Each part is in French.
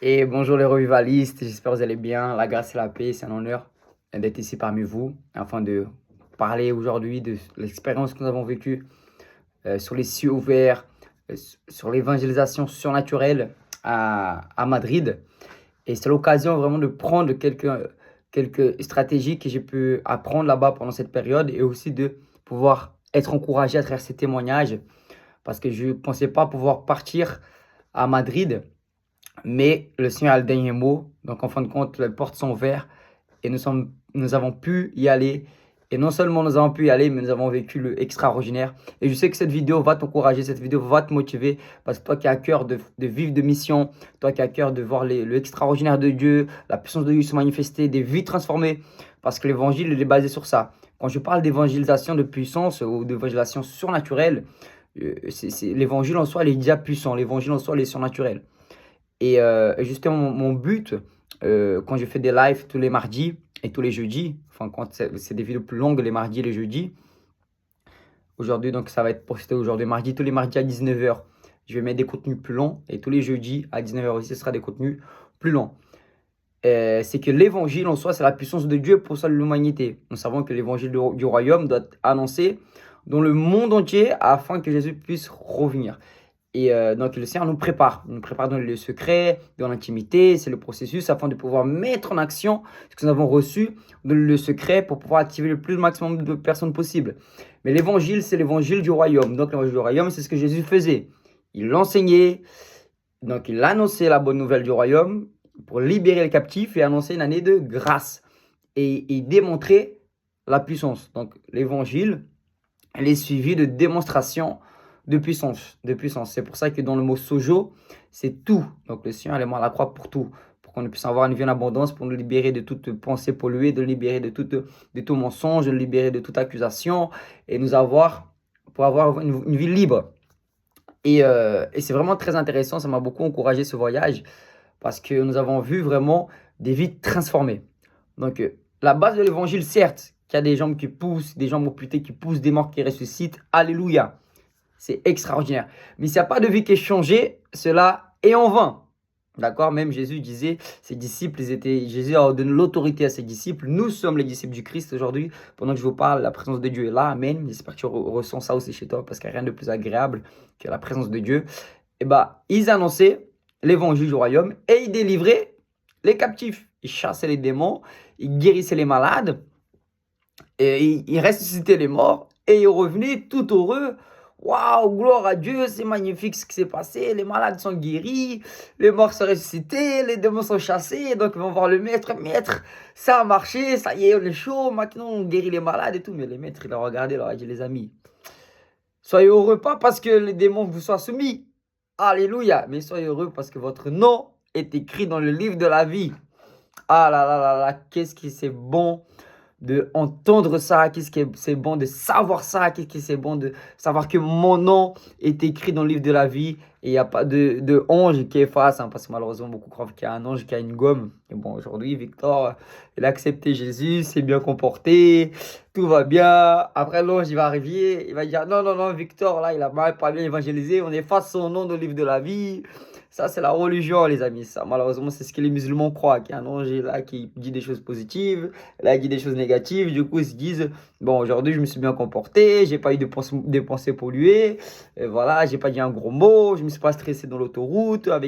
Et bonjour les revivalistes, j'espère que vous allez bien. La grâce et la paix, c'est un honneur d'être ici parmi vous afin de parler aujourd'hui de l'expérience que nous avons vécue sur les cieux ouverts, sur l'évangélisation surnaturelle à Madrid. Et c'est l'occasion vraiment de prendre quelques stratégies que j'ai pu apprendre là-bas pendant cette période et aussi de pouvoir être encouragé à travers ces témoignages parce que je ne pensais pas pouvoir partir à Madrid. Mais le Seigneur a le dernier mot. Donc, en fin de compte, les portes sont ouvertes et nous avons pu y aller. Et non seulement nous avons pu y aller, mais nous avons vécu le extraordinaire. Et je sais que cette vidéo va t'encourager, cette vidéo va te motiver. Parce que toi qui as à cœur de vivre de mission, toi qui as à cœur de voir le extraordinaire de Dieu, la puissance de Dieu se manifester, des vies transformées. Parce que l'évangile, il est basé sur ça. Quand je parle d'évangélisation de puissance ou d'évangélisation surnaturelle, l'évangile en soi, il est déjà puissant. L'évangile en soi, il est surnaturel. Et justement, mon but, quand je fais des lives tous les mardis et tous les jeudis, enfin quand c'est des vidéos plus longues les mardis et les jeudis, aujourd'hui, donc ça va être posté aujourd'hui mardi, tous les mardis à 19h, je vais mettre des contenus plus longs et tous les jeudis à 19h aussi, ce sera des contenus plus longs. C'est que l'évangile en soi, c'est la puissance de Dieu pour sauver l'humanité. Nous savons que l'évangile du royaume doit être annoncé dans le monde entier afin que Jésus puisse revenir. Et donc le Seigneur nous prépare dans le secret, dans l'intimité, c'est le processus afin de pouvoir mettre en action ce que nous avons reçu dans le secret pour pouvoir activer le plus maximum de personnes possible. Mais l'évangile, c'est l'évangile du royaume. Donc l'évangile du royaume, c'est ce que Jésus faisait. Il l'enseignait, donc il annonçait la bonne nouvelle du royaume pour libérer les captifs et annoncer une année de grâce. Et il démontrait la puissance. Donc l'évangile, elle est suivie de démonstrations de puissance. C'est pour ça que dans le mot sojo, c'est tout. Donc le Seigneur est mort à la croix pour tout. Pour qu'on puisse avoir une vie en abondance, pour nous libérer de toute pensée polluée, de nous libérer de tout mensonge, de nous libérer de toute accusation et pour avoir une vie libre. Et c'est vraiment très intéressant, ça m'a beaucoup encouragé ce voyage parce que nous avons vu vraiment des vies transformées. Donc la base de l'évangile, certes, qu'il y a des jambes qui poussent, des jambes amputées qui poussent, des morts qui ressuscitent, alléluia. C'est extraordinaire. Mais s'il n'y a pas de vie qui est changée, cela est en vain. D'accord? Même Jésus disait, Jésus a donné l'autorité à ses disciples. Nous sommes les disciples du Christ aujourd'hui. Pendant que je vous parle, la présence de Dieu est là. Amen. J'espère que tu ressens ça aussi chez toi parce qu'il n'y a rien de plus agréable que la présence de Dieu. Et ils annonçaient l'évangile du royaume et ils délivraient les captifs. Ils chassaient les démons, ils guérissaient les malades, et ils ressuscitaient les morts et ils revenaient tout heureux. Waouh, gloire à Dieu, c'est magnifique ce qui s'est passé. Les malades sont guéris, les morts sont ressuscités, les démons sont chassés. Donc ils vont voir le maître. Maître, ça a marché, ça y est, on est chaud. Maintenant on guérit les malades et tout. Mais le maître, il a regardé, il leur a dit, les amis, soyez heureux pas parce que les démons vous soient soumis. Alléluia. Mais soyez heureux parce que votre nom est écrit dans le livre de la vie. Ah là là là là, qu'est-ce qui c'est bon de entendre ça, c'est bon de savoir ça, c'est bon de savoir que mon nom est écrit dans le livre de la vie et il n'y a pas de ange qui efface, parce que malheureusement beaucoup croient qu'il y a un ange qui a une gomme. Et bon, aujourd'hui, Victor, il a accepté Jésus, s'est bien comporté, tout va bien. Après, l'ange, il va arriver, il va dire non, non, non, Victor, là, il a pas bien évangélisé, on efface son nom dans le livre de la vie. Ça, c'est la religion, les amis. Ça, malheureusement, c'est ce que les musulmans croient. Qu'il y a un ange là qui dit des choses positives, là, qui dit des choses négatives. Du coup, ils se disent, bon, aujourd'hui, je me suis bien comporté, j'ai pas eu de pensées polluées, et voilà, j'ai pas dit un gros mot, je me suis pas stressé dans l'autoroute, dans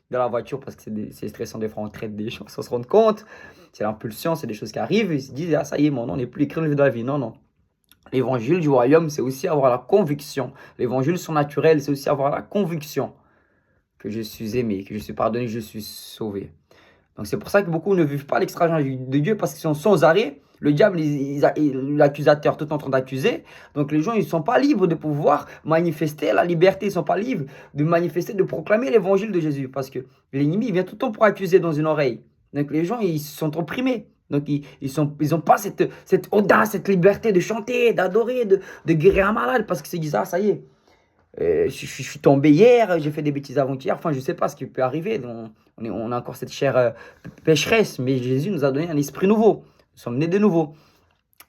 la voiture, parce que c'est stressant des fois, on traite des gens sans se rendre compte. C'est l'impulsion, c'est des choses qui arrivent. Ils se disent, ah, ça y est, mon nom n'est plus écrit dans le livre de la vie. Non, non. L'évangile du royaume, c'est aussi avoir la conviction. L'évangile surnaturel, c'est aussi avoir la conviction que je suis aimé, que je suis pardonné, que je suis sauvé. Donc c'est pour ça que beaucoup ne vivent pas l'extraordinaire de Dieu parce qu'ils sont sans arrêt. Le diable, l'accusateur, tout en train d'accuser. Donc les gens, ils ne sont pas libres de pouvoir manifester la liberté. Ils ne sont pas libres de manifester, de proclamer l'évangile de Jésus. Parce que l'ennemi, il vient tout le temps pour accuser dans une oreille. Donc les gens, ils sont opprimés. Donc ils n'ont pas cette audace, cette liberté de chanter, d'adorer, de guérir un malade. Parce qu'ils se disent, ah ça y est. Je suis tombé hier, j'ai fait des bêtises avant-hier. Enfin, je ne sais pas ce qui peut arriver. On a encore cette chair pécheresse, mais Jésus nous a donné un esprit nouveau. Nous sommes nés de nouveau.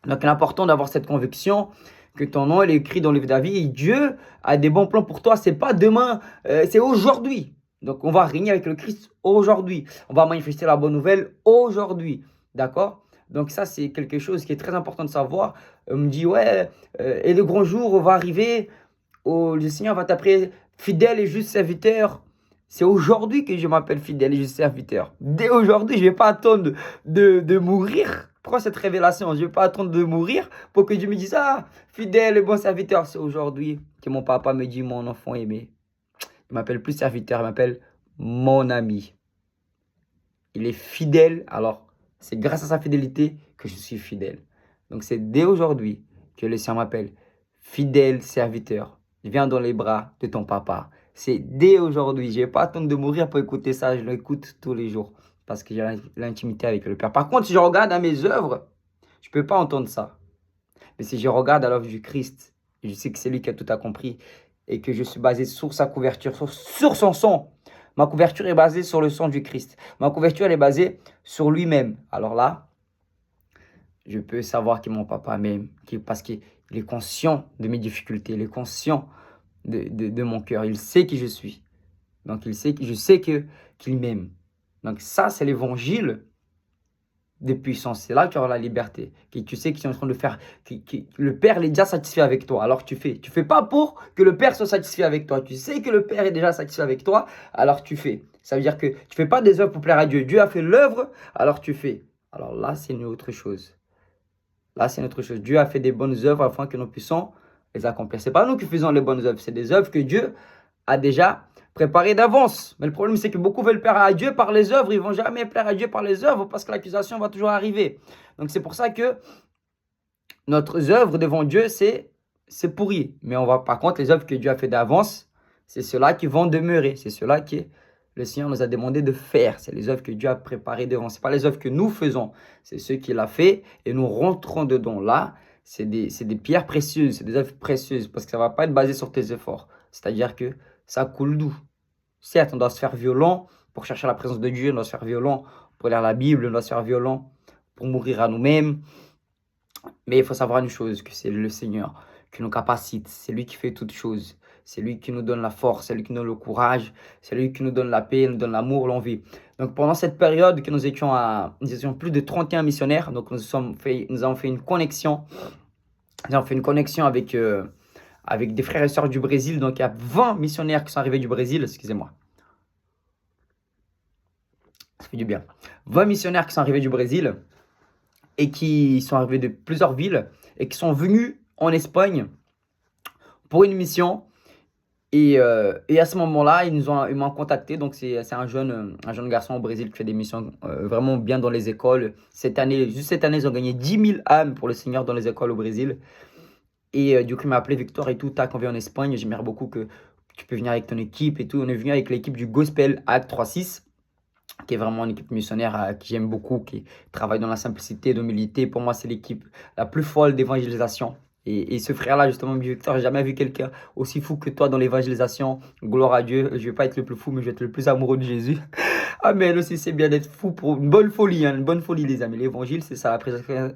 Donc, il est important d'avoir cette conviction que ton nom est écrit dans le livre de la vie. Et Dieu a des bons plans pour toi. Ce n'est pas demain, c'est aujourd'hui. Donc, on va régner avec le Christ aujourd'hui. On va manifester la bonne nouvelle aujourd'hui. D'accord? Donc, ça, c'est quelque chose qui est très important de savoir. On me dit, ouais, et le grand jour va arriver, le Seigneur va t'appeler fidèle et juste serviteur. C'est aujourd'hui que je m'appelle fidèle et juste serviteur. Dès aujourd'hui, je ne vais pas attendre de mourir. Prends cette révélation. Je ne vais pas attendre de mourir pour que Dieu me dise, ah, fidèle et bon serviteur. C'est aujourd'hui que mon papa me dit, mon enfant aimé. Il m'appelle plus serviteur, il m'appelle mon ami. Il est fidèle, alors c'est grâce à sa fidélité que je suis fidèle. Donc c'est dès aujourd'hui que le Seigneur m'appelle fidèle serviteur. Viens dans les bras de ton papa. C'est dès aujourd'hui. Je ne vais pas attendre de mourir pour écouter ça. Je l'écoute tous les jours parce que j'ai l'intimité avec le Père. Par contre, si je regarde à mes œuvres, je ne peux pas entendre ça. Mais si je regarde à l'œuvre du Christ, je sais que c'est lui qui a tout accompli et que je suis basé sur sa couverture, sur son sang. Ma couverture est basée sur le sang du Christ. Ma couverture, elle est basée sur lui-même. Alors là, je peux savoir que mon papa m'aime, parce qu'il est conscient de mes difficultés, il est conscient de mon cœur. Il sait qui je suis. Donc, je sais qu'il m'aime. Donc, ça, c'est l'évangile de puissance. C'est là que tu auras la liberté. Que tu sais que tu es en train de faire, que le Père est déjà satisfait avec toi. Alors tu fais. Tu fais pas pour que le Père soit satisfait avec toi. Tu sais que le Père est déjà satisfait avec toi. Alors tu fais. Ça veut dire que tu fais pas des œuvres pour plaire à Dieu. Dieu a fait l'œuvre, alors tu fais. Alors là, c'est une autre chose. Là, c'est une autre chose. Dieu a fait des bonnes œuvres afin que nous puissions les accomplir. C'est pas nous qui faisons les bonnes œuvres. C'est des œuvres que Dieu a déjà préparé d'avance. Mais le problème, c'est que beaucoup veulent plaire à Dieu par les œuvres. Ils ne vont jamais plaire à Dieu par les œuvres parce que l'accusation va toujours arriver. Donc, c'est pour ça que notre œuvre devant Dieu, c'est pourri. Mais on va, par contre, les œuvres que Dieu a fait d'avance, c'est ceux-là qui vont demeurer. C'est ceux-là que le Seigneur nous a demandé de faire. C'est les œuvres que Dieu a préparées devant. Ce n'est pas les œuvres que nous faisons. C'est ceux qu'il a fait et nous rentrons dedans. Là, c'est des pierres précieuses. C'est des œuvres précieuses parce que ça ne va pas être basé sur tes efforts. C'est-à-dire que ça coule doux. Certes, on doit se faire violent pour chercher la présence de Dieu, on doit se faire violent pour lire la Bible, on doit se faire violent pour mourir à nous-mêmes. Mais il faut savoir une chose, que c'est le Seigneur qui nous capacite, c'est lui qui fait toutes choses. C'est lui qui nous donne la force, c'est lui qui nous donne le courage, c'est lui qui nous donne la paix, nous donne l'amour, l'envie. Donc pendant cette période que nous étions plus de 31 missionnaires, donc nous avons fait une connexion. Nous avons fait une connexion avec des frères et sœurs du Brésil. Donc, il y a 20 missionnaires qui sont arrivés du Brésil. Excusez-moi. Ça fait du bien. 20 missionnaires qui sont arrivés du Brésil et qui sont arrivés de plusieurs villes et qui sont venus en Espagne pour une mission. Et à ce moment-là, ils m'ont contacté. Donc, c'est un jeune garçon au Brésil qui fait des missions vraiment bien dans les écoles. Juste cette année, ils ont gagné 10 000 âmes pour le Seigneur dans les écoles au Brésil. Et du coup, il m'a appelé Victor et tout. Tac, on vient en Espagne. J'aimerais beaucoup que tu peux venir avec ton équipe et tout. On est venu avec l'équipe du Gospel Act 36, qui est vraiment une équipe missionnaire que j'aime beaucoup, qui travaille dans la simplicité et l'humilité. Pour moi, c'est l'équipe la plus folle d'évangélisation. Et ce frère-là, justement, Victor, j'ai jamais vu quelqu'un aussi fou que toi dans l'évangélisation. Gloire à Dieu. Je vais pas être le plus fou, mais je vais être le plus amoureux de Jésus. Amen. Aussi, c'est bien d'être fou pour une bonne folie. Une bonne folie, les amis. L'évangile, c'est ça.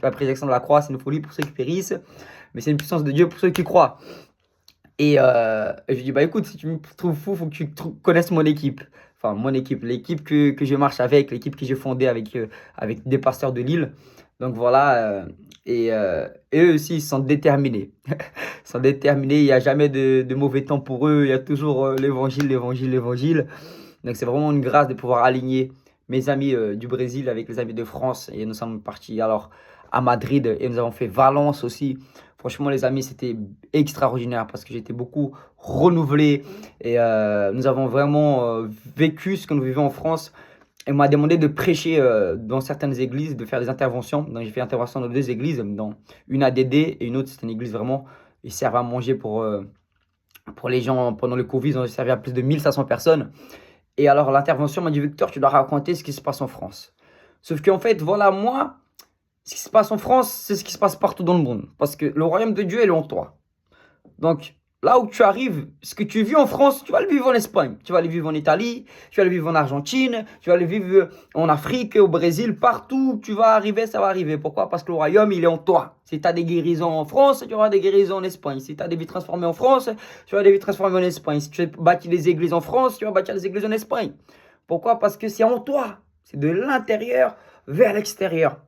La prédication de la croix, c'est une folie pour ceux qui périssent. Mais c'est une puissance de Dieu pour ceux qui croient. Et je lui dis, bah écoute, si tu me trouves fou, il faut que tu connaisses mon équipe. Enfin, mon équipe, l'équipe que je marche avec, l'équipe que j'ai fondée avec des pasteurs de Lille. Donc voilà, et eux aussi, ils sont déterminés. Ils sont déterminés, il n'y a jamais de mauvais temps pour eux. Il y a toujours l'évangile. Donc c'est vraiment une grâce de pouvoir aligner mes amis du Brésil avec les amis de France. Et nous sommes partis alors à Madrid et nous avons fait Valence aussi. Franchement, les amis, c'était extraordinaire parce que j'étais beaucoup renouvelé et nous avons vraiment vécu ce que nous vivons en France. Et on m'a demandé de prêcher dans certaines églises, de faire des interventions. Donc, j'ai fait intervention dans 2 églises, dans une ADD et une autre, c'est une église vraiment, ils servent à manger pour les gens pendant le Covid. Ils ont servi à plus de 1500 personnes. Et alors, l'intervention m'a dit, Victor, tu dois raconter ce qui se passe en France. Sauf qu'en fait, voilà, moi, ce qui se passe en France, c'est ce qui se passe partout dans le monde. Parce que le royaume de Dieu est en toi. Donc, là où tu arrives, ce que tu vis en France, tu vas le vivre en Espagne, tu vas le vivre en Italie, tu vas le vivre en Argentine, tu vas le vivre en Afrique, au Brésil, partout où tu vas arriver, ça va arriver. Pourquoi? Parce que le royaume, il est en toi. Si tu as des guérisons en France, tu auras des guérisons en Espagne. Si tu as des vies transformées en France, tu auras des vies transformées en Espagne. Si tu bâtis des églises en France, tu vas bâtir des églises en Espagne. Pourquoi? Parce que c'est en toi. C'est de l'intérieur vers l'extérieur.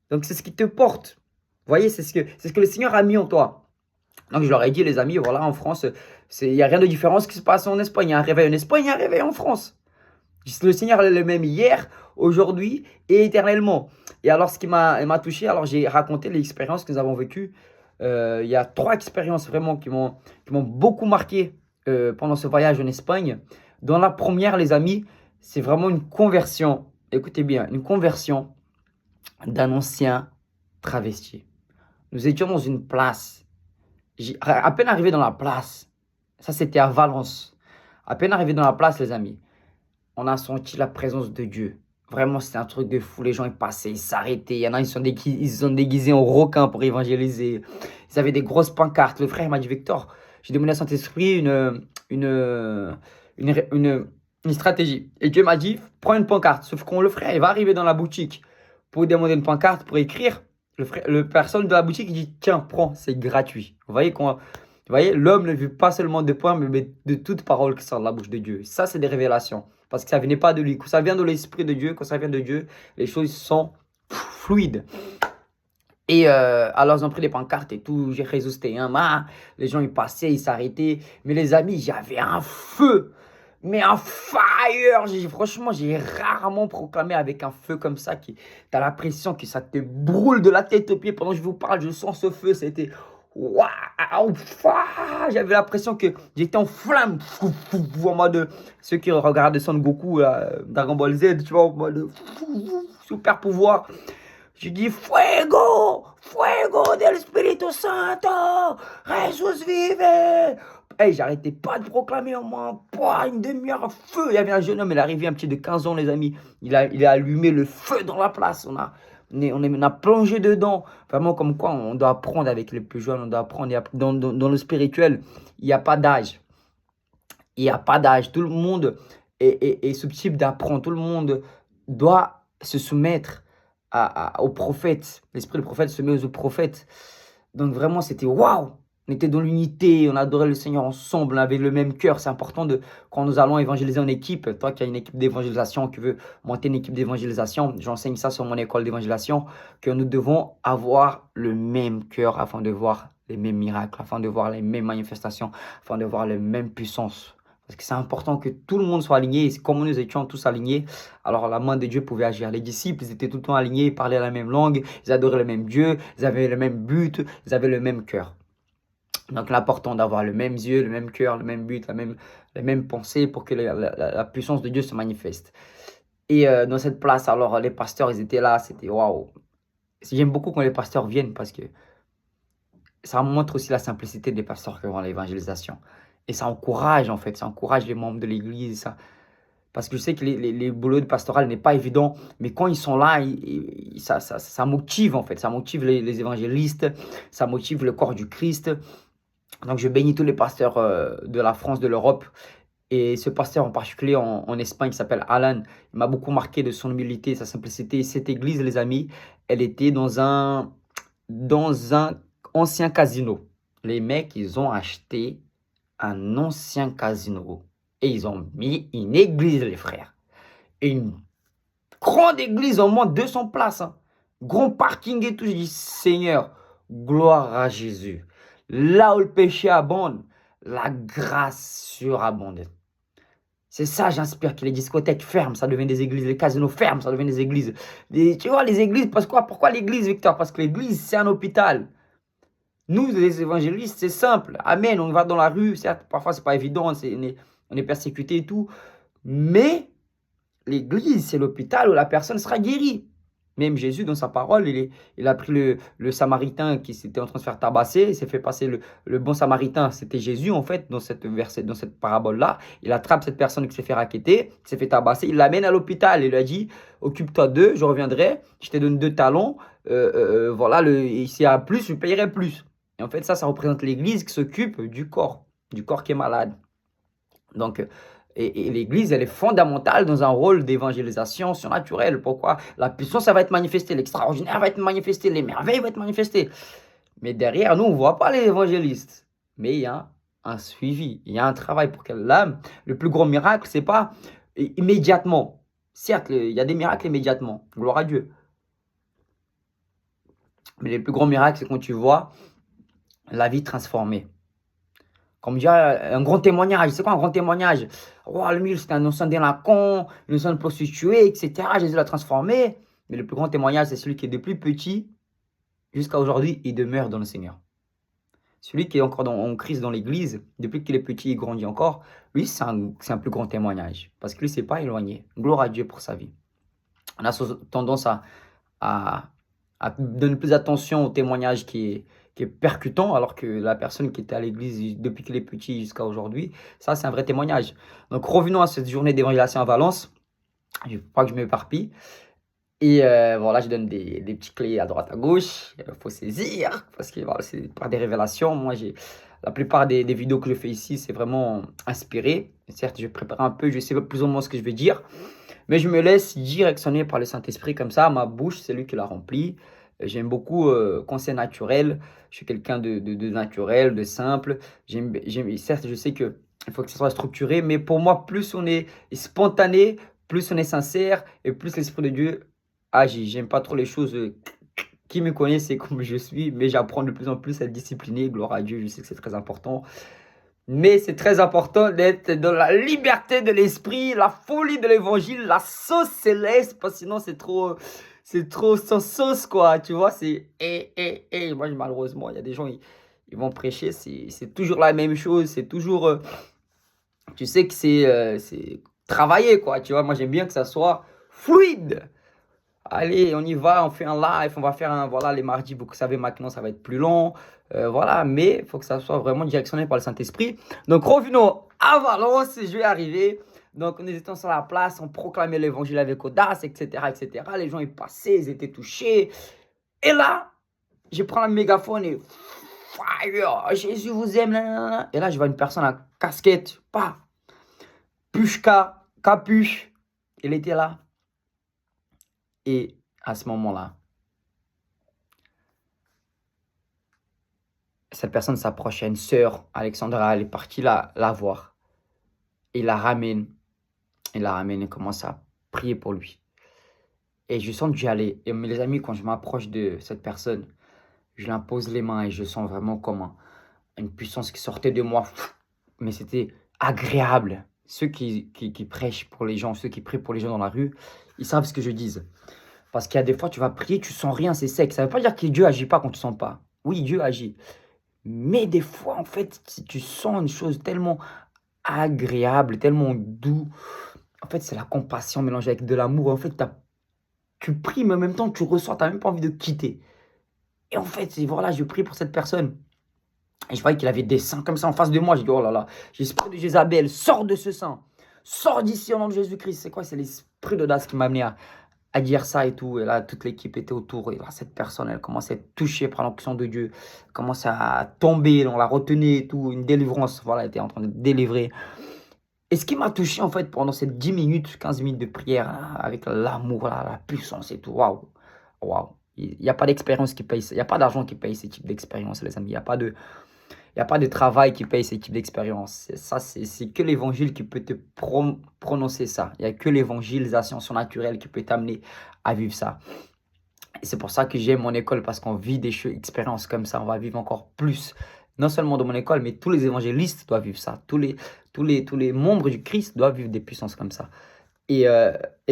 Donc c'est ce qui te porte. Vous voyez, c'est ce que le Seigneur a mis en toi. Donc je leur ai dit, les amis, voilà, en France, il n'y a rien de différent ce qui se passe en Espagne. Il y a un réveil en Espagne, il y a un réveil en France. Le Seigneur est le même hier, aujourd'hui et éternellement. Et alors, ce qui m'a touché, alors j'ai raconté l'expérience que nous avons vécue. Il y a 3 expériences vraiment qui m'ont beaucoup marqué pendant ce voyage en Espagne. Dans la première, les amis, c'est vraiment une conversion. Écoutez bien, une conversion d'un ancien travesti. Nous étions dans une place. À peine arrivé dans la place, ça c'était à Valence. À peine arrivé dans la place, les amis, on a senti la présence de Dieu. Vraiment, c'était un truc de fou. Les gens, ils passaient, ils s'arrêtaient. Il y en a, ils sont déguisés en requins pour évangéliser. Ils avaient des grosses pancartes. Le frère m'a dit, Victor, j'ai demandé à Saint-Esprit une stratégie. Et Dieu m'a dit, prends une pancarte. Sauf qu'on le frère, il va arriver dans la boutique pour demander une pancarte, pour écrire. Le personne de la boutique, il dit, tiens, prends, c'est gratuit. Vous voyez, l'homme ne vit pas seulement de points, mais de toute parole qui sort de la bouche de Dieu. Ça, c'est des révélations. Parce que ça ne venait pas de lui. Quand ça vient de l'Esprit de Dieu, quand ça vient de Dieu, les choses sont fluides. Et alors, ils ont pris des pancartes et tout. J'ai résisté un mât. Les gens, ils passaient, ils s'arrêtaient. Mais les amis, j'avais un feu. Mais un fire. Franchement, j'ai rarement proclamé avec un feu comme ça. Tu as l'impression que ça te brûle de la tête aux pieds. Pendant que je vous parle, je sens ce feu. C'était waouh! J'avais l'impression que j'étais en flamme. En mode ceux qui regardent Son Goku, Dragon Ball Z, tu vois, en mode super pouvoir. Je dis fuego, fuego del Espíritu Santo, Jesus vive. Hey, j'arrêtais pas de proclamer au moins une demi-heure feu. Il y avait un jeune homme, il est arrivé, un petit de 15 ans, les amis. Il a allumé le feu dans la place. On a plongé dedans. Vraiment, comme quoi, on doit apprendre avec les plus jeunes. On doit apprendre. Dans le spirituel, il n'y a pas d'âge. Il n'y a pas d'âge. Tout le monde est susceptible d'apprendre. Tout le monde doit se soumettre au prophète. L'esprit du prophète se met aux prophètes. Donc vraiment, c'était waouh! On était dans l'unité, on adorait le Seigneur ensemble, on avait le même cœur. C'est important quand nous allons évangéliser en équipe. Toi qui as une équipe d'évangélisation, qui veut monter une équipe d'évangélisation, j'enseigne ça sur mon école d'évangélisation, que nous devons avoir le même cœur afin de voir les mêmes miracles, afin de voir les mêmes manifestations, afin de voir les mêmes puissances. Parce que c'est important que tout le monde soit aligné. Et comme nous étions tous alignés, alors la main de Dieu pouvait agir. Les disciples, ils étaient tout le temps alignés, ils parlaient la même langue, ils adoraient le même Dieu, ils avaient le même but, ils avaient le même cœur. Donc l'important d'avoir le même yeux, le même cœur, le même but, les mêmes pensées pour que la puissance de Dieu se manifeste. Et dans cette place, alors les pasteurs, ils étaient là, c'était waouh. J'aime beaucoup quand les pasteurs viennent parce que ça montre aussi la simplicité des pasteurs qui vont à l'évangélisation. Et ça encourage en fait, ça encourage les membres de l'église. Parce que je sais que les boulots de pastoral n'est pas évident, mais quand ils sont là, ça motive en fait. Ça motive les évangélistes, ça motive le corps du Christ. Donc, je bénis tous les pasteurs de la France, de l'Europe. Et ce pasteur en particulier en Espagne qui s'appelle Alan, il m'a beaucoup marqué de son humilité, sa simplicité. Et cette église, les amis, elle était dans un ancien casino. Les mecs, ils ont acheté un ancien casino et ils ont mis une église, les frères. Et une grande église, au moins 200 places. Hein. Grand parking et tout. Je dis, Seigneur, gloire à Jésus. Là où le péché abonde, la grâce surabonde. C'est ça, j'inspire que les discothèques ferment, ça devient des églises. Les casinos ferment, ça devient des églises. Tu vois, les églises, pourquoi l'église, Victor? Parce que l'église, c'est un hôpital. Nous, les évangélistes, c'est simple. Amen, on va dans la rue, certes, parfois, c'est pas évident, on est persécuté et tout. Mais l'église, c'est l'hôpital où la personne sera guérie. Même Jésus, dans sa parole, il a pris le Samaritain qui s'était en train de se faire tabasser. Il s'est fait passer le bon Samaritain. C'était Jésus, en fait, dans cette parabole-là. Il attrape cette personne qui s'est fait racketter, qui s'est fait tabasser. Il l'amène à l'hôpital. Il lui a dit, occupe-toi d'eux, je reviendrai. Je te donne 2 talents. Voilà, s'il y a plus, je payerai plus. Et en fait, ça représente l'église qui s'occupe du corps. du corps qui est malade. Donc, et l'Église, elle est fondamentale dans un rôle d'évangélisation surnaturelle. Pourquoi? La puissance, ça va être manifestée, l'extraordinaire va être manifesté, les merveilles vont être manifestées. Mais derrière, nous, on ne voit pas les évangélistes. Mais il y a un suivi, il y a un travail pour que l'âme, le plus gros miracle, ce n'est pas immédiatement. Certes, il y a des miracles immédiatement, gloire à Dieu. Mais le plus grand miracle, c'est quand tu vois la vie transformée. Comme dire un grand témoignage. C'est quoi un grand témoignage? Oh, le mille, c'était un ancien délinquant, une ancienne prostituée, etc. Jésus l'a transformé. Mais le plus grand témoignage, c'est celui qui est depuis petit jusqu'à aujourd'hui, il demeure dans le Seigneur. Celui qui est encore en crise dans l'église, depuis qu'il est petit, il grandit encore. Lui, c'est un plus grand témoignage. Parce que lui, c'est pas éloigné. Gloire à Dieu pour sa vie. On a tendance à donner plus d'attention au témoignage qui est percutant, alors que la personne qui était à l'église depuis qu'il est petit jusqu'à aujourd'hui, ça, c'est un vrai témoignage. Donc, revenons à cette journée d'évangélisation à Valence. Je ne veux pas que je m'éparpille. Et voilà, je donne des petites clés à droite, à gauche. Il faut saisir, parce que voilà, c'est par des révélations. Moi, la plupart des vidéos que je fais ici, c'est vraiment inspiré. Certes, je prépare un peu, je sais plus ou moins ce que je vais dire. Mais je me laisse directionner par le Saint-Esprit comme ça. Ma bouche, c'est lui qui la remplit. J'aime beaucoup quand c'est naturel. Je suis quelqu'un de naturel, de simple. Certes, je sais qu'il faut que ce soit structuré, mais pour moi, plus on est spontané, plus on est sincère et plus l'Esprit de Dieu agit. J'aime pas trop les choses qui me connaissent, c'est comme je suis, mais j'apprends de plus en plus à être discipliné. Gloire à Dieu, je sais que c'est très important. Mais c'est très important d'être dans la liberté de l'esprit, la folie de l'évangile, la sauce céleste, parce que sinon c'est trop sans sauce, quoi, tu vois, c'est, moi, malheureusement, il y a des gens, ils vont prêcher, c'est toujours la même chose, c'est toujours, tu sais que c'est travailler, quoi, tu vois, moi, j'aime bien que ça soit fluide. Allez, on y va, on fait un live, on va faire voilà, les mardis, vous savez, maintenant, ça va être plus long. Voilà, mais il faut que ça soit vraiment directionné par le Saint-Esprit. Donc, revenons à Valence, je vais arriver. Donc, nous étions sur la place, on proclamait l'évangile avec audace, etc., etc. Les gens, ils passaient, ils étaient touchés. Et là, je prends le mégaphone et fire, Jésus vous aime. Nanana. Et là, je vois une personne à casquette, pas, pushka, capuche. Elle était là. Et à ce moment-là, cette personne s'approche à une sœur, Alexandra, elle est partie la voir. Et la ramène. Et commence à prier pour lui. Et je sens que j'y allais. Et mes amis, quand je m'approche de cette personne, je l'impose les mains et je sens vraiment comme une puissance qui sortait de moi. Mais c'était agréable. Ceux qui prêchent pour les gens, ceux qui prient pour les gens dans la rue, ils savent ce que je dis. Parce qu'il y a des fois, tu vas prier, tu sens rien, c'est sec. Ça ne veut pas dire que Dieu agit pas quand tu ne sens pas. Oui, Dieu agit. Mais des fois, en fait, si tu sens une chose tellement agréable, tellement doux, en fait, c'est la compassion mélangée avec de l'amour. En fait, tu pries, mais en même temps, tu ressens, tu n'as même pas envie de quitter. Et en fait, voilà, je prie pour cette personne. Et je voyais qu'il avait des seins comme ça en face de moi. Je dis, oh là là, l'esprit de Jézabel, sors de ce sein. Sors d'ici au nom de Jésus-Christ. C'est quoi? C'est l'esprit d'audace qui m'a amené à dire ça et tout. Et là, toute l'équipe était autour. Et là, cette personne, elle commençait à être touchée par l'onction de Dieu. Elle commençait à tomber, on la retenait et tout. Une délivrance, voilà, elle était en train de délivrer. Et ce qui m'a touché, en fait, pendant ces 10 minutes, 15 minutes de prière, là, avec l'amour, la puissance et tout, waouh, waouh. Il n'y a pas d'expérience qui paye, il n'y a pas d'argent qui paye ce type d'expérience, les amis. Il n'y a pas de travail qui paye ce type d'expérience. Ça, c'est que l'évangile qui peut te prononcer ça. Il n'y a que l'évangélisation surnaturelle qui peut t'amener à vivre ça. Et c'est pour ça que j'aime mon école, parce qu'on vit des expériences comme ça. On va vivre encore plus. Non seulement dans mon école, mais tous les évangélistes doivent vivre ça. Tous les membres du Christ doivent vivre des puissances comme ça. Et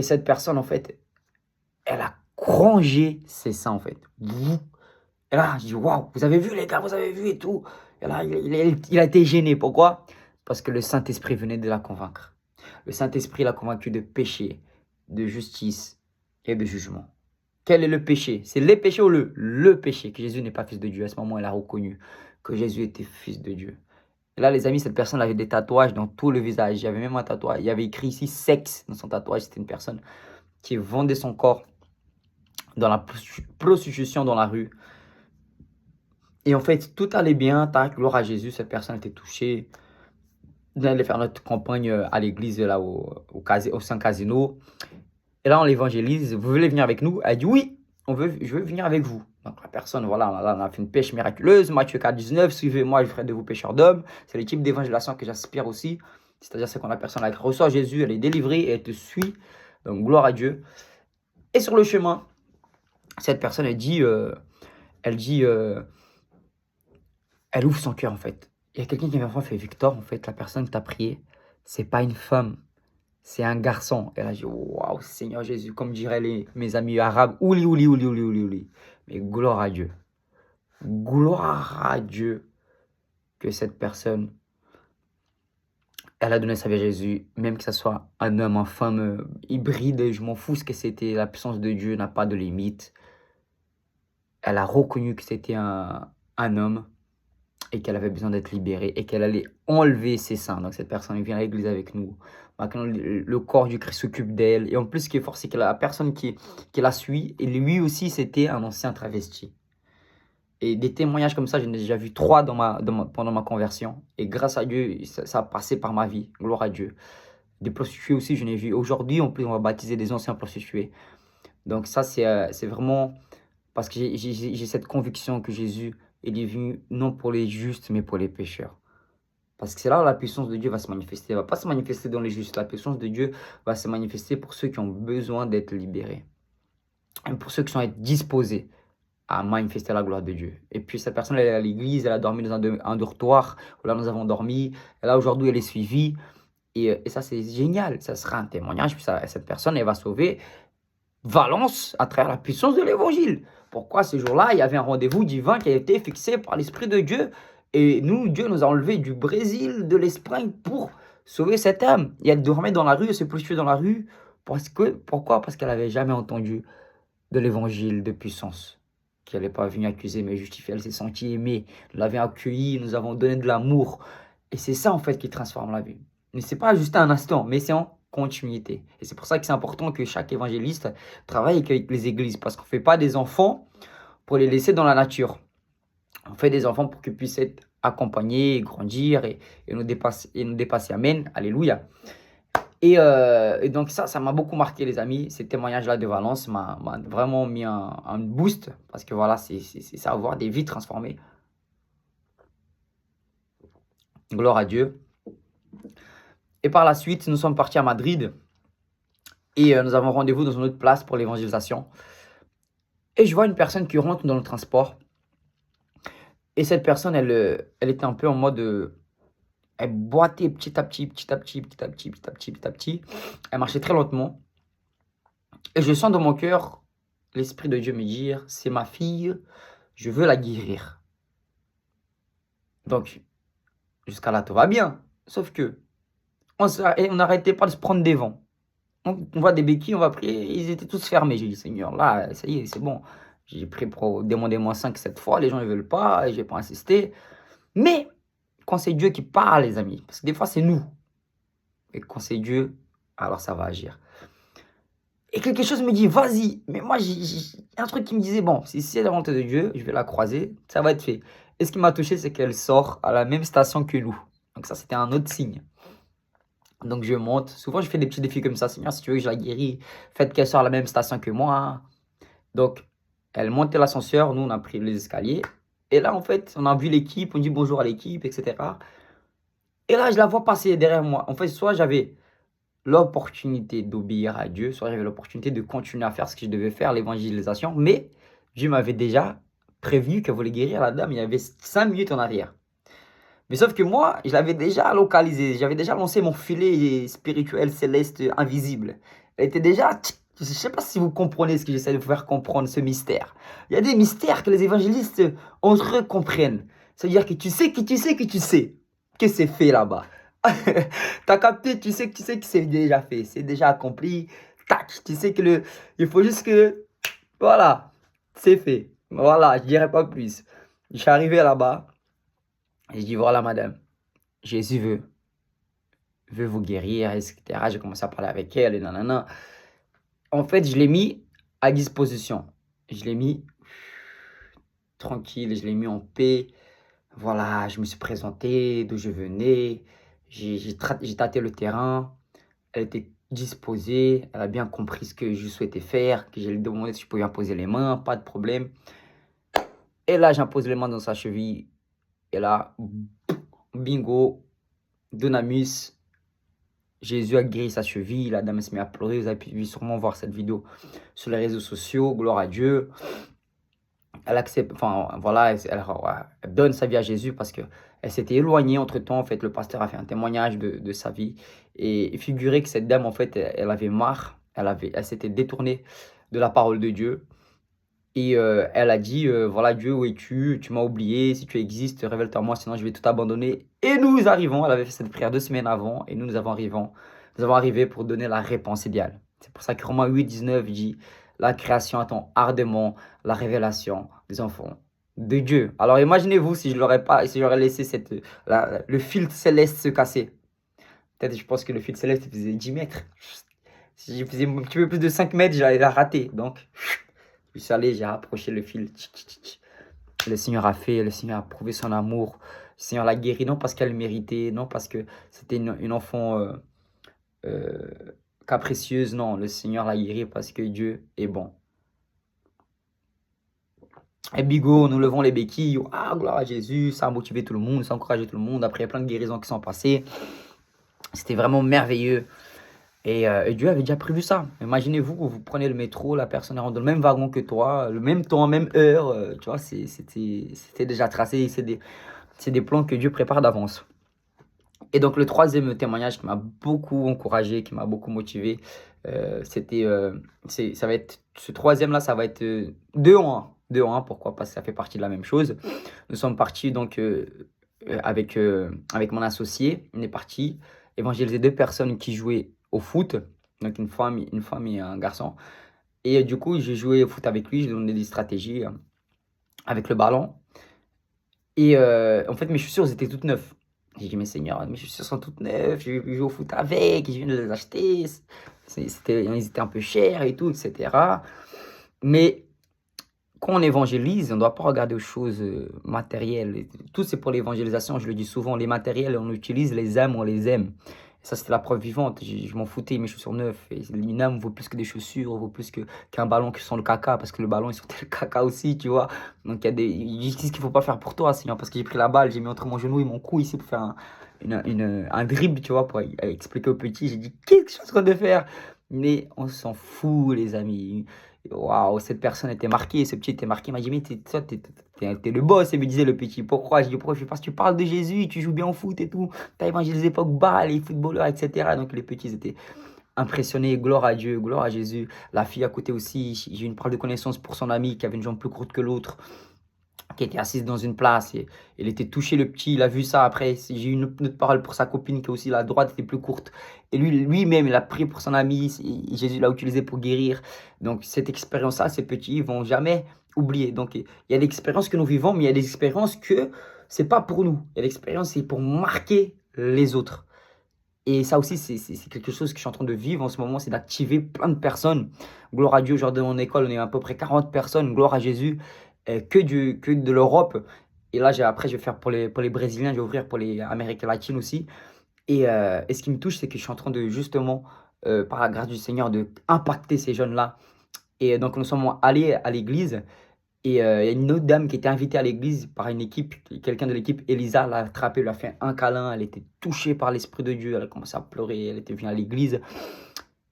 cette personne, en fait, elle a rangé ses seins, en fait. Et là, je dis, waouh, vous avez vu, les gars, vous avez vu et tout. Et là, il a été gêné. Pourquoi? Parce que le Saint-Esprit venait de la convaincre. Le Saint-Esprit l'a convaincu de péché, de justice et de jugement. Quel est le péché? C'est les péchés ou le péché? Que Jésus n'est pas fils de Dieu. À ce moment, elle a reconnu que Jésus était fils de Dieu. Et là, les amis, cette personne avait des tatouages dans tout le visage. Il y avait même un tatouage. Il y avait écrit ici sexe dans son tatouage. C'était une personne qui vendait son corps dans la prostitution dans la rue. Et en fait, tout allait bien. Gloire à Jésus, cette personne était touchée. On allait faire notre campagne à l'église, là, au Saint-Casino. Et là, on l'évangélise. Vous voulez venir avec nous? Elle dit oui, je veux venir avec vous. Donc la personne, voilà, là, on a fait une pêche miraculeuse. Matthieu 4,19, suivez-moi, je ferai de vous pêcheurs d'hommes. C'est le type d'évangélisation que j'aspire aussi. C'est-à-dire, c'est quand la personne elle reçoit Jésus, elle est délivrée et elle te suit. Donc gloire à Dieu. Et sur le chemin, cette personne, elle dit, elle ouvre son cœur en fait. Il y a quelqu'un qui vient voir, fait Victor, en fait, la personne que tu as priée, c'est pas une femme, c'est un garçon. Et là, je dis, waouh, Seigneur Jésus, comme diraient mes amis arabes, ouli, ouli, ouli, ouli, ouli, ouli. Mais gloire à Dieu. Gloire à Dieu que cette personne, elle a donné sa vie à Jésus, même que ce soit un homme, une femme, hybride, je m'en fous ce que c'était. La puissance de Dieu n'a pas de limite. Elle a reconnu que c'était un homme et qu'elle avait besoin d'être libérée et qu'elle allait enlever ses seins. Donc cette personne vient à l'église avec nous. Maintenant, le corps du Christ s'occupe d'elle. Et en plus, ce qui est fort, c'est que la personne qui la suit, et lui aussi, c'était un ancien travesti. Et des témoignages comme ça, j'en ai déjà vu 3 pendant ma conversion. Et grâce à Dieu, ça a passé par ma vie. Gloire à Dieu. Des prostituées aussi, j'en ai vu. Aujourd'hui, en plus, on va baptiser des anciens prostituées. Donc ça, c'est vraiment parce que j'ai cette conviction que Jésus, il est venu non pour les justes, mais pour les pécheurs. Parce que c'est là où la puissance de Dieu va se manifester. Elle ne va pas se manifester dans les justes. La puissance de Dieu va se manifester pour ceux qui ont besoin d'être libérés. Et pour ceux qui sont disposés à manifester la gloire de Dieu. Et puis cette personne, elle est à l'église, elle a dormi dans un dortoir, où là nous avons dormi. Et là aujourd'hui, elle est suivie. Et ça, c'est génial. Ça sera un témoignage. Puis cette personne, elle va sauver Valence à travers la puissance de l'évangile. Pourquoi ce jour-là, il y avait un rendez-vous divin qui a été fixé par l'Esprit de Dieu. Et nous, Dieu nous a enlevés du Brésil, de l'Espagne pour sauver cette âme. Et elle dormait dans la rue, elle se prostituait dans la rue. Pourquoi? Parce qu'elle n'avait jamais entendu de l'évangile de puissance. Qu'elle n'est pas venue accuser mais justifier. Elle s'est sentie aimée. Nous l'avons accueillie, nous avons donné de l'amour. Et c'est ça en fait qui transforme la vie. Mais ce n'est pas juste un instant, mais c'est en continuité. Et c'est pour ça que c'est important que chaque évangéliste travaille avec les églises. Parce qu'on ne fait pas des enfants pour les laisser dans la nature. On fait des enfants pour qu'ils puissent être accompagnés, grandir et nous dépasser. Amen. Alléluia. Et donc ça m'a beaucoup marqué, les amis. Ces témoignages-là de Valence m'a vraiment mis un boost. Parce que voilà, c'est ça, voir des vies transformées. Gloire à Dieu. Et par la suite, nous sommes partis à Madrid. Et nous avons rendez-vous dans une autre place pour l'évangélisation. Et je vois une personne qui rentre dans le transport. Et cette personne, elle était un peu en mode... elle boitait petit à petit, petit à petit, petit à petit, petit à petit, petit à petit. Elle marchait très lentement. Et je sens dans mon cœur l'Esprit de Dieu me dire, c'est ma fille, je veux la guérir. Donc, jusqu'à là, tout va bien. Sauf que, on n'arrêtait pas de se prendre des vents. On voit des béquilles, on va prier, ils étaient tous fermés. J'ai dit, Seigneur, là, ça y est, c'est bon. J'ai pris pour demander moins 5 cette fois, les gens ne veulent pas, et je n'ai pas insisté. Mais, quand c'est Dieu qui parle, les amis, parce que des fois, c'est nous. Et quand c'est Dieu, alors ça va agir. Et quelque chose me dit, vas-y. Mais moi, j'ai un truc qui me disait, bon, si c'est la volonté de Dieu, je vais la croiser, ça va être fait. Et ce qui m'a touché, c'est qu'elle sort à la même station que nous. Donc ça, c'était un autre signe. Donc je monte. Souvent, je fais des petits défis comme ça. Seigneur, si tu veux que je la guéris, faites qu'elle sorte à la même station que moi. Donc, elle montait l'ascenseur. Nous, on a pris les escaliers. Et là, en fait, on a vu l'équipe. On dit bonjour à l'équipe, etc. Et là, je la vois passer derrière moi. En fait, soit j'avais l'opportunité d'obéir à Dieu, soit j'avais l'opportunité de continuer à faire ce que je devais faire, l'évangélisation. Mais Dieu m'avait déjà prévenu qu'elle voulait guérir la dame. Il y avait 5 minutes en arrière. Mais sauf que moi, je l'avais déjà localisé. J'avais déjà lancé mon filet spirituel, céleste, invisible. Elle était déjà... Je ne sais pas si vous comprenez ce que j'essaie de vous faire comprendre, ce mystère. Il y a des mystères que les évangélistes entre eux comprennent. C'est-à-dire que tu sais que c'est fait là-bas. T'as capté, tu sais que c'est déjà fait. C'est déjà accompli. Tac, tu sais que il faut juste que... Voilà, c'est fait. Voilà, je dirais pas plus. Je suis arrivé là-bas. Et je dis, voilà madame, Jésus veut vous guérir, etc. J'ai commencé à parler avec elle et nanana. En fait, je l'ai mis à disposition. Je l'ai mis tranquille, je l'ai mis en paix. Voilà, je me suis présenté, d'où je venais. J'ai tâté le terrain. Elle était disposée. Elle a bien compris ce que je souhaitais faire. Que j'ai demandé si je pouvais imposer les mains. Pas de problème. Et là, j'impose les mains dans sa cheville. Et là, bingo, Dunamis. Jésus a guéri sa cheville. La dame se met à pleurer. Vous avez pu sûrement voir cette vidéo sur les réseaux sociaux. Gloire à Dieu. Elle accepte, enfin voilà, elle donne sa vie à Jésus parce que elle s'était éloignée entre-temps. En fait, le pasteur a fait un témoignage de sa vie. Et figurez que cette dame, en fait, elle avait marre. Elle s'était détournée de la parole de Dieu. Et elle a dit, voilà Dieu, où es-tu? Tu m'as oublié, si tu existes, révèle-toi à moi, sinon je vais tout abandonner. Et nous arrivons, elle avait fait cette prière 2 semaines avant, et nous avons arrivé pour donner la réponse idéale. C'est pour ça que Romains 8, 19 dit, la création attend ardemment la révélation des enfants de Dieu. Alors imaginez-vous si je l'aurais pas, si j'aurais laissé le fil céleste se casser. Peut-être, je pense que le fil céleste faisait 10 mètres. Si je faisais un petit peu plus de 5 mètres, j'allais la rater. Donc, je suis allé, j'ai rapproché le fil. Le Seigneur a fait, le Seigneur a prouvé son amour. Le Seigneur l'a guéri, non parce qu'elle méritait, non parce que c'était une enfant euh, capricieuse. Non, le Seigneur l'a guéri parce que Dieu est bon. Et bigo, nous levons les béquilles. Ah, gloire à Jésus. Ça a motivé tout le monde, ça a encouragé tout le monde. Après, il y a plein de guérisons qui sont passées. C'était vraiment merveilleux. Et Dieu avait déjà prévu ça. Imaginez-vous que vous prenez le métro, la personne rentre dans le même wagon que toi, le même temps, même heure. Tu vois, c'était déjà tracé. C'est des plans que Dieu prépare d'avance. Et donc, le troisième témoignage qui m'a beaucoup encouragé, qui m'a beaucoup motivé, ça va être, ce troisième-là, ça va être 2 en 1. 2 en 1, pourquoi? Parce que ça fait partie de la même chose. Nous sommes partis donc avec mon associé. On est parti évangéliser 2 personnes qui jouaient au foot, donc une femme et un garçon. Et du coup, j'ai joué au foot avec lui, j'ai donné des stratégies avec le ballon. Et en fait, mes chaussures, elles étaient toutes neuves. J'ai dit, mais Seigneur, mes chaussures sont toutes neuves, je vais jouer au foot avec, je viens de les acheter. Ils étaient un peu chers et tout, etc. Mais quand on évangélise, on ne doit pas regarder aux choses matérielles. Tout, c'est pour l'évangélisation, je le dis souvent. Les matériels, on utilise, les âmes, on les aime. Et ça, c'était la preuve vivante. Je m'en foutais, mes chaussures neuves. Et une âme vaut plus que des chaussures, vaut plus qu'un ballon qui sent le caca, parce que le ballon, il sentait le caca aussi, tu vois. Donc, ils disent qu'il ne faut pas faire pour toi, Seigneur, parce que j'ai pris la balle, j'ai mis entre mon genou et mon cou ici pour faire un dribble, tu vois, pour expliquer aux petits. J'ai dit, qu'est-ce que je suis en train de faire? Mais on s'en fout, les amis. Waouh, cette personne était marquée, ce petit était marqué. Il m'a dit, mais t'es le boss. Il me disait, le petit, pourquoi? Je dis, pourquoi? Parce que tu parles de Jésus, tu joues bien au foot et tout. Tu as évangélisé Pogba, les footballeurs, etc. Donc les petits étaient impressionnés. Gloire à Dieu, gloire à Jésus. La fille à côté aussi, j'ai eu une parole de connaissance pour son ami qui avait une jambe plus courte que l'autre, qui était assise dans une place et il était touché, le petit, il a vu ça. Après, j'ai eu une autre parole pour sa copine qui aussi, la droite était plus courte. Et lui-même, il a prié pour son ami, Jésus l'a utilisé pour guérir. Donc cette expérience-là, ces petits, ils vont jamais oublier. Donc il y a des expériences que nous vivons, mais il y a des expériences que c'est pas pour nous. Il y a des expériences, c'est pour marquer les autres. Et ça aussi, c'est quelque chose que je suis en train de vivre en ce moment, c'est d'activer plein de personnes. Gloire à Dieu, genre de mon école, on est à peu près 40 personnes, gloire à Jésus, que de l'Europe. Et là, après, je vais faire pour les Brésiliens, je vais ouvrir pour les Américains latines aussi. Et ce qui me touche, c'est que je suis en train de justement, par la grâce du Seigneur, de impacter ces jeunes-là. Et donc, nous sommes allés à l'église. Et il y a une autre dame qui était invitée à l'église par une équipe, quelqu'un de l'équipe, Elisa, l'a attrapée, lui a fait un câlin, elle était touchée par l'Esprit de Dieu, elle a commencé à pleurer, elle était venue à l'église.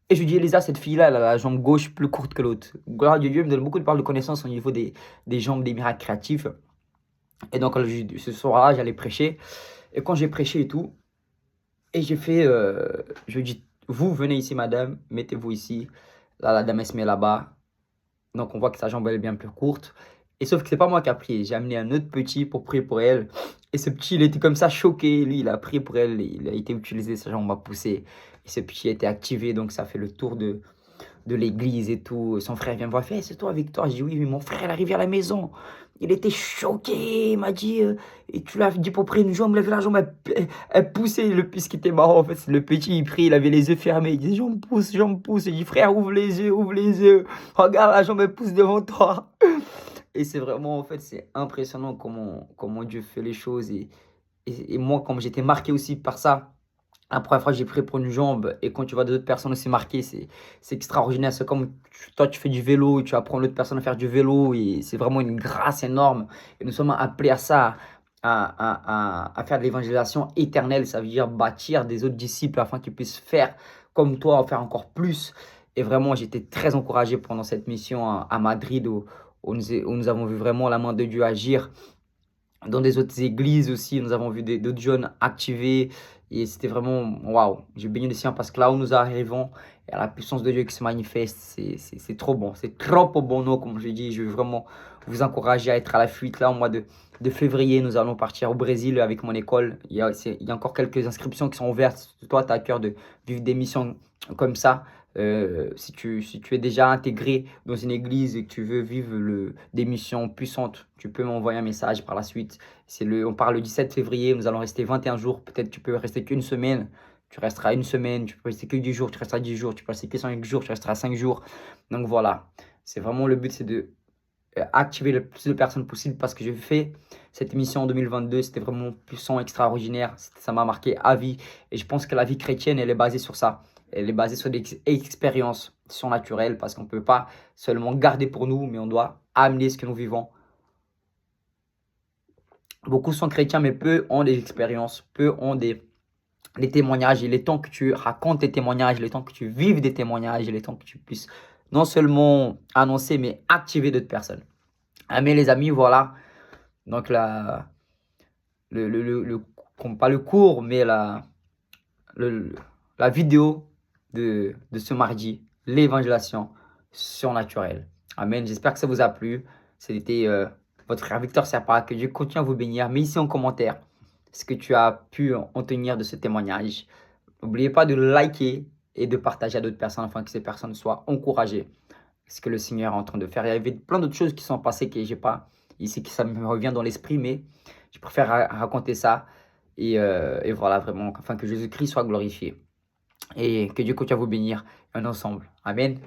Et je lui dis, Elisa, cette fille-là, elle a la jambe gauche plus courte que l'autre. Gloire à Dieu, Dieu me donne beaucoup de paroles de connaissances au niveau des jambes, des miracles créatifs. Et donc, ce soir-là, j'allais prêcher. Et quand j'ai prêché et tout, et je lui dis, vous venez ici, madame, mettez-vous ici. Là, la dame, elle se met là-bas. Donc, on voit que sa jambe, elle est bien plus courte. Et sauf que c'est pas moi qui a prié. J'ai amené un autre petit pour prier pour elle. Et ce petit, il était comme ça choqué. Lui, il a prié pour elle. Il a été utilisé, sa jambe a poussé. Et ce petit a été activé. Donc, ça fait le tour de l'église et tout. Son frère vient me voir. Il fait, hey, c'est toi, Victor? Je dis, oui, mais mon frère, il est arrivé à la maison. Il était choqué. Il m'a dit, et tu l'as dit pour prier une jambe. La jambe, elle poussait. Ce qui était marrant, en fait, c'est le petit, il prie. Il avait les yeux fermés. Il disait, jambe pousse, jambe pousse. Il dit, frère, ouvre les yeux, ouvre les yeux. Regarde, la jambe, elle pousse devant toi. Et c'est vraiment, en fait, c'est impressionnant comment Dieu fait les choses. Et moi, comme j'étais marqué aussi par ça, La première fois que j'ai prié pour une jambe et quand tu vois d'autres personnes aussi marquées, c'est extraordinaire. C'est comme toi, tu fais du vélo et tu apprends l'autre personne à faire du vélo et c'est vraiment une grâce énorme. Et nous sommes appelés à ça, à faire de l'évangélisation éternelle. Ça veut dire bâtir des autres disciples afin qu'ils puissent faire comme toi, en faire encore plus. Et vraiment, j'étais très encouragé pendant cette mission à Madrid où nous avons vu vraiment la main de Dieu agir. Dans des autres églises aussi, nous avons vu d'autres jeunes activés et c'était vraiment waouh. J'ai béni le Seigneur parce que là où nous arrivons, il y a la puissance de Dieu qui se manifeste. C'est trop bon. C'est trop bon, non, comme je dis. Je veux vraiment vous encourager à être à la fuite. Là, au mois de février, nous allons partir au Brésil avec mon école. Il y a encore quelques inscriptions qui sont ouvertes. Si toi, tu as à cœur de vivre des missions comme ça. Si tu es déjà intégré dans une église et que tu veux vivre des missions puissantes, tu peux m'envoyer un message par la suite. On part le 17 février, nous allons rester 21 jours. Peut-être tu peux rester qu'une semaine, tu resteras une semaine. Tu peux rester que 10 jours, tu resteras 10 jours. Tu peux rester que 5 jours, tu resteras 5 jours. Donc voilà, c'est vraiment le but, c'est de activer le plus de personnes possible parce que j'ai fait cette émission en 2022, c'était vraiment puissant, extraordinaire, ça m'a marqué à vie et je pense que la vie chrétienne, elle est basée sur ça. Elle est basée sur des expériences surnaturelles parce qu'on ne peut pas seulement garder pour nous, mais on doit amener ce que nous vivons. Beaucoup sont chrétiens, mais peu ont des expériences, peu ont des témoignages. Il est temps que tu racontes tes témoignages, il est temps que tu vives des témoignages, il est temps que tu puisses non seulement annoncer, mais activer d'autres personnes. Amen les amis, voilà. Donc pas le cours, mais le- la vidéo de ce mardi, l'évangélisation surnaturelle. Amen. J'espère que ça vous a plu. C'était votre frère Victor Serpa. Que Dieu continue à vous bénir. Mets ici en commentaire ce que tu as pu en tenir de ce témoignage. N'oubliez pas de liker et de partager à d'autres personnes afin que ces personnes soient encouragées. Ce que le Seigneur est en train de faire. Il y avait plein d'autres choses qui sont passées que j'ai pas ici, que ça me revient dans l'esprit, mais je préfère raconter ça. Et voilà, vraiment, afin que Jésus-Christ soit glorifié. Et que Dieu continue à vous bénir, un ensemble. Amen.